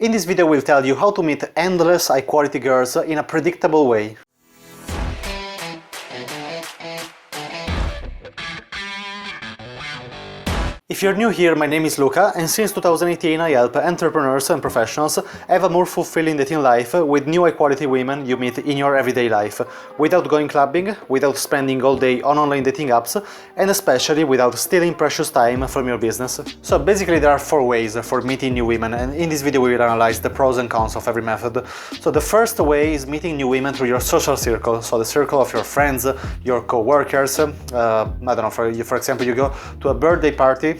In this video we'll tell you how to meet endless high-quality girls in a predictable way. If you're new here, my name is Luca, and since 2018 I help entrepreneurs and professionals have a more fulfilling dating life with new high-quality women you meet in your everyday life, without going clubbing, without spending all day on online dating apps, and especially without stealing precious time from your business. So basically there are 4 ways for meeting new women, and in this video we will analyze the pros and cons of every method. So the first way is meeting new women through your social circle, so the circle of your friends, your co-workers. I don't know, for example, you go to a birthday party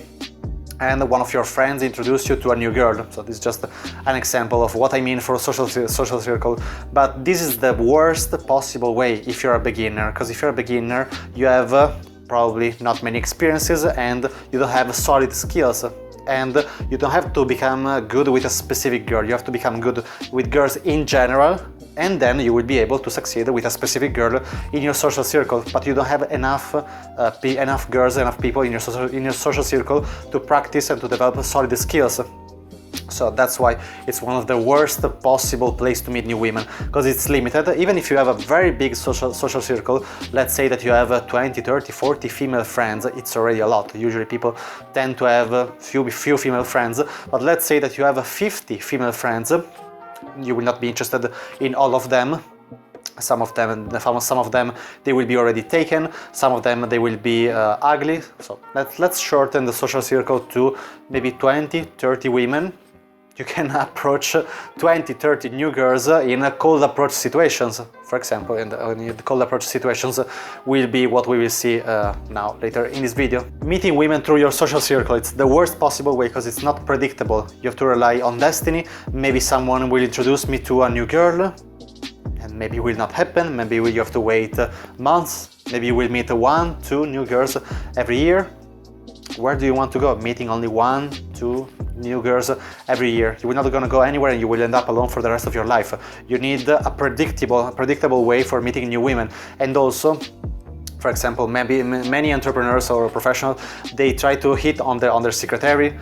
and one of your friends introduce you to a new girl. So this is just an example of what I mean for social circle. But this is the worst possible way if you're a beginner, because if you're a beginner you have probably not many experiences and you don't have solid skills. And you don't have to become good with a specific girl, you have to become good with girls in general, and then you will be able to succeed with a specific girl in your social circle. But you don't have enough girls, enough people in your social circle to practice and to develop solid skills. So that's why it's one of the worst possible place to meet new women, because it's limited. Even if you have a very big social circle, let's say that you have 20, 30, 40 female friends, it's already a lot. Usually people tend to have few female friends, but let's say that you have 50 female friends, you will not be interested in all of them. Some of them they will be already taken, some of them they will be ugly. So let's shorten the social circle to maybe 20, 30 women. You can approach 20, 30 new girls in cold approach situations, for example, and the cold approach situations will be what we will see now later in this video. Meeting women through your social circle, it's the worst possible way because it's not predictable. You have to rely on destiny. Maybe someone will introduce me to a new girl, and maybe it will not happen. Maybe you have to wait months. Maybe you will meet 1, 2 new girls every year. Where do you want to go? Meeting only 1, 2 new girls every year. You're not going to go anywhere and you will end up alone for the rest of your life. You need a predictable way for meeting new women. And also, for example, maybe many entrepreneurs or professionals, they try to hit on their secretary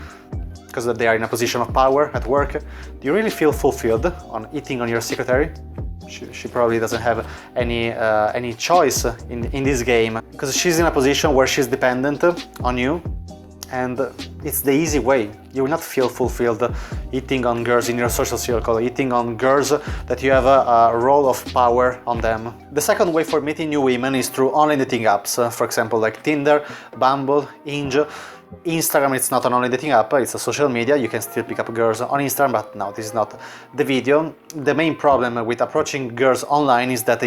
because they are in a position of power at work. Do you really feel fulfilled on hitting on your secretary? She probably doesn't have any choice in this game, because she's in a position where she's dependent on you, and it's the easy way. You will not feel fulfilled hitting on girls in your social circle, hitting on girls that you have a role of power on them. The second way for meeting new women is through online dating apps, for example, like Tinder, Bumble, Hinge. Instagram, it's not an online dating app, it's a social media. You can still pick up girls on Instagram, but no, this is not the video. The main problem with approaching girls online is that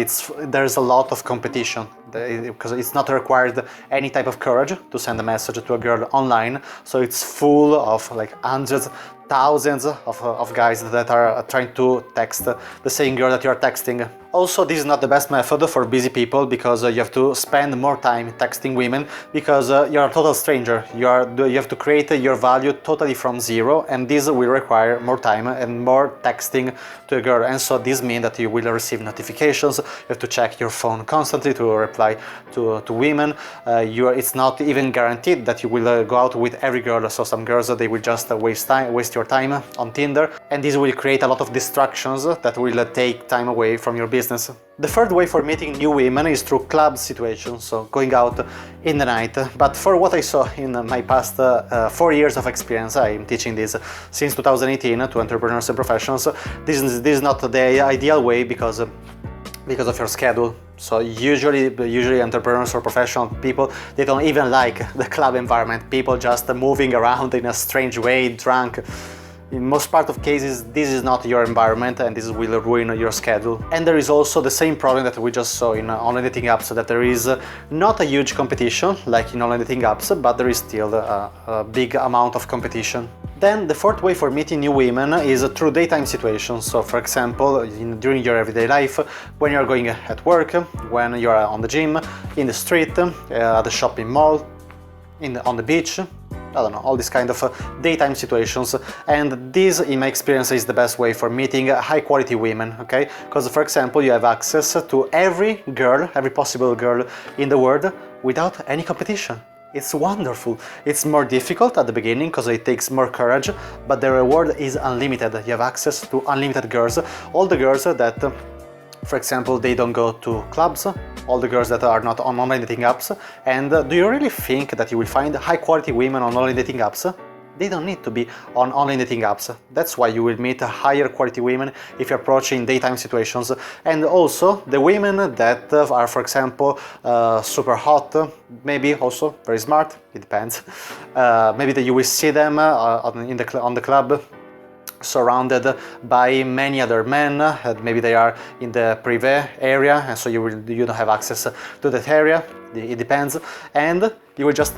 there's a lot of competition, because it's not required any type of courage to send a message to a girl online. So it's full of like hundreds, thousands of guys that are trying to text the same girl that you are texting. Also, this is not the best method for busy people, because you have to spend more time texting women, because you're a total stranger. You have to create your value totally from zero, and this will require more time and more texting to a girl. And so this means that you will receive notifications, you have to check your phone constantly to reply to women. It's not even guaranteed that you will go out with every girl. So some girls, they will just waste your time on Tinder, and this will create a lot of distractions that will take time away from your business. The third way for meeting new women is through club situations, so going out in the night. But for what I saw in my past 4 years of experience, I'm teaching this since 2018 to entrepreneurs and professionals, this is not the ideal way because of your schedule. So usually entrepreneurs or professional people, they don't even like the club environment. People just moving around in a strange way, drunk. In most part of cases, this is not your environment, and this will ruin your schedule. And there is also the same problem that we just saw in online dating apps, that there is not a huge competition like in online dating apps, but there is still a big amount of competition. Then the fourth way for meeting new women is through daytime situations. So for example, during your everyday life, when you're going at work, when you're on the gym, in the street, at the shopping mall, on the beach, I don't know, all these kind of daytime situations. And this, in my experience, is the best way for meeting high quality women, okay? Because for example, you have access to every possible girl in the world without any competition. It's wonderful. It's more difficult at the beginning because it takes more courage, but the reward is unlimited. You have access to unlimited girls, all the girls that, for example, they don't go to clubs, all the girls that are not on online dating apps. And do you really think that you will find high quality women on online dating apps? They don't need to be on online dating apps. That's why you will meet higher quality women if you approach in daytime situations. And also the women that are, for example, super hot, maybe also very smart, it depends. Maybe that you will see them on the club surrounded by many other men, maybe they are in the privé area, and so you don't have access to that area. It depends, and you will just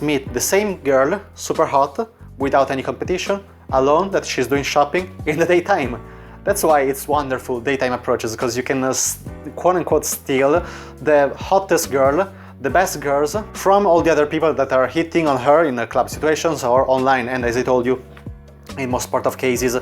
meet the same girl, super hot, without any competition, alone, that she's doing shopping in the daytime. That's why it's wonderful daytime approaches, because you can quote-unquote steal the hottest girl, the best girls from all the other people that are hitting on her in club situations or online. And as I told you, in most part of cases,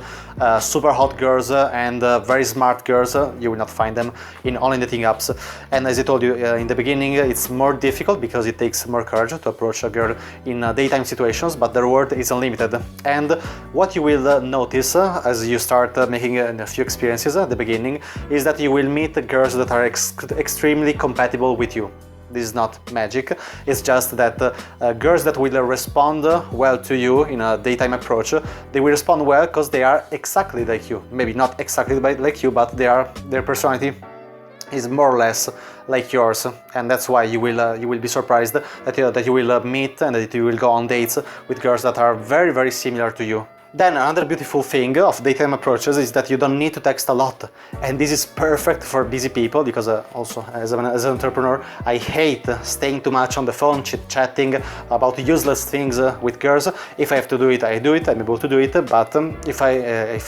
super hot girls and very smart girls, you will not find them in online dating apps. And as I told you in the beginning, it's more difficult because it takes more courage to approach a girl in daytime situations, but the reward is unlimited. And what you will notice as you start making a few experiences at the beginning is that you will meet girls that are extremely compatible with you. This is not magic, it's just that girls that will respond well to you in a daytime approach, they will respond well because they are exactly like you. Maybe not exactly like you, but their personality is more or less like yours, and that's why you will be surprised that you will meet and that you will go on dates with girls that are very, very similar to you. Then another beautiful thing of daytime approaches is that you don't need to text a lot, and this is perfect for busy people because also as an entrepreneur I hate staying too much on the phone chit-chatting about useless things with girls. If I have to do it, I do it, I'm able to do it, but if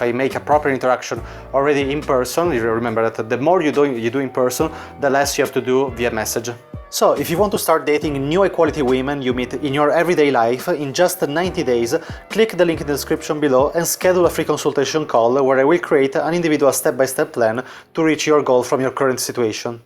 I make a proper interaction already in person, you remember that the more you do in person, the less you have to do via message. So, if you want to start dating new high-quality women you meet in your everyday life in just 90 days, click the link in the description below and schedule a free consultation call where I will create an individual step-by-step plan to reach your goal from your current situation.